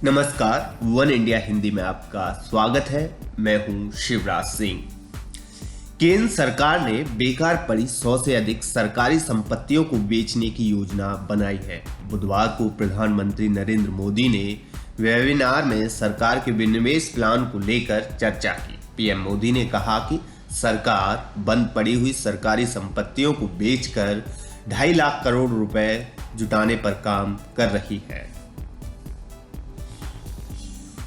नमस्कार, one India Hindi में आपका स्वागत है। मैं हूं शिवराज सिंह। केंद्र सरकार ने बेकार पड़ी 100 से अधिक सरकारी संपत्तियों को बेचने की योजना बनाई है। बुधवार को प्रधानमंत्री नरेंद्र मोदी ने वेबिनार में सरकार के विनिवेश प्लान को लेकर चर्चा की। पीएम मोदी ने कहा कि सरकार बंद पड़ी हुई सरकारी संपत्तियों को बेचकर 2.5 लाख करोड़ रुपए जुटाने पर काम कर रही है।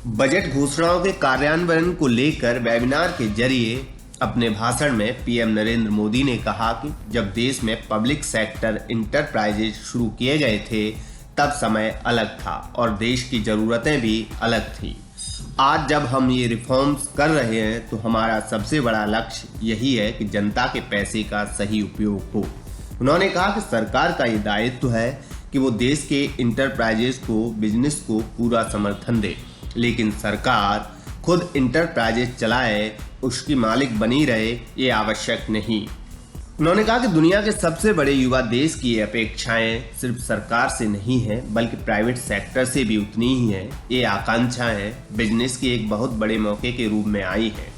बजट घोषणाओं के कार्यान्वयन को लेकर वेबिनार के जरिए अपने भाषण में पीएम नरेंद्र मोदी ने कहा कि जब देश में पब्लिक सेक्टर इंटरप्राइजेज शुरू किए गए थे तब समय अलग था और देश की जरूरतें भी अलग थी। आज जब हम ये रिफॉर्म्स कर रहे हैं तो हमारा सबसे बड़ा लक्ष्य यही है कि जनता के पैसे का सही उपयोग हो। उन्होंने कहा कि सरकार का ये दायित्व है कि वो देश के इंटरप्राइजेज को, बिजनेस को पूरा समर्थन दे, लेकिन सरकार खुद इंटरप्राइजेज चलाए, उसकी मालिक बनी रहे, ये आवश्यक नहीं। उन्होंने कहा कि दुनिया के सबसे बड़े युवा देश की अपेक्षाएं सिर्फ सरकार से नहीं है बल्कि प्राइवेट सेक्टर से भी उतनी ही है। ये आकांक्षाएं बिजनेस के एक बहुत बड़े मौके के रूप में आई है।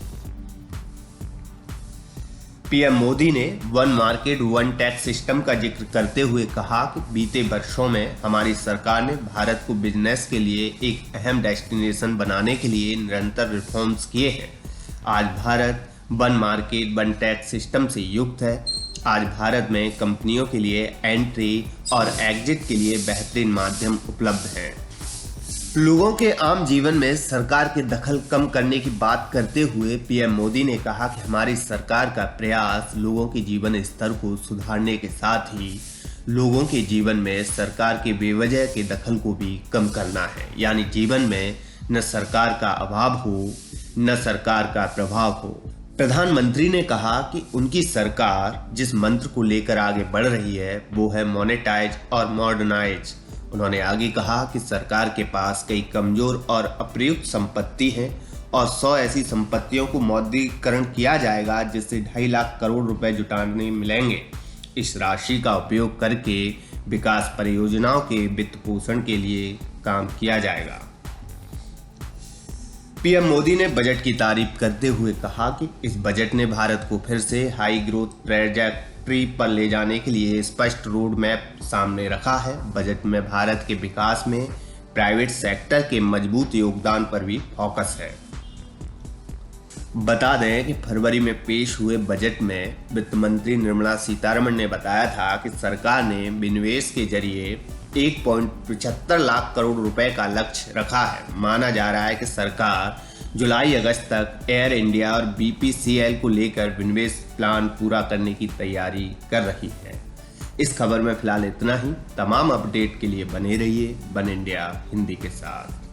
पीएम मोदी ने one market one tax system का जिक्र करते हुए कहा कि बीते वर्षों में हमारी सरकार ने भारत को बिजनेस के लिए एक अहम डेस्टिनेशन बनाने के लिए निरंतर रिफॉर्म्स किए हैं। आज Bharat one market one tax system से युक्त है। आज भारत में कंपनियों के लिए एंट्री और एग्जिट के लिए बेहतरीन माध्यम उपलब्ध हैं। लोगों के आम जीवन में सरकार के दखल कम करने की बात करते हुए पीएम मोदी ने कहा कि हमारी सरकार का प्रयास लोगों के जीवन स्तर को सुधारने के साथ ही लोगों के जीवन में सरकार के बेवजह के दखल को भी कम करना है। यानी जीवन में न सरकार का अभाव हो न सरकार का प्रभाव हो। प्रधानमंत्री ने कहा कि उनकी सरकार जिस मंत्र को लेकर आगे बढ़ रही है वो है मोनेटाइज और मॉडर्नाइज। उन्होंने आगे कहा कि सरकार के पास कई कमजोर और अप्रयुक्त संपत्ति है और 100 ऐसी संपत्तियों को मौद्रीकरण किया जाएगा जिससे 2.5 लाख करोड़ रुपए जुटाने मिलेंगे। इस राशि का उपयोग करके विकास परियोजनाओं के वित्त पोषण के लिए काम किया जाएगा। पीएम मोदी ने बजट की तारीफ करते हुए कहा कि इस बजट ने भारत को फिर से हाई ग्रोथ ट्रैजेक्टरी पर ले जाने के लिए स्पष्ट रोड मैप सामने रखा है। बजट में भारत के विकास में प्राइवेट सेक्टर के मजबूत योगदान पर भी फोकस है। बता दें कि फरवरी में पेश हुए बजट में वित्त मंत्री निर्मला सीतारमण ने बताया था कि सरकार ने विनिवेश के जरिए 1.75 लाख करोड़ रुपए का लक्ष्य रखा है। माना जा रहा है कि सरकार जुलाई अगस्त तक एयर इंडिया और बीपीसीएल को लेकर विनिवेश प्लान पूरा करने की तैयारी कर रही है। इस खबर में फिलहाल इतना ही। तमाम अपडेट के लिए बने रहिए वन इंडिया हिंदी के साथ।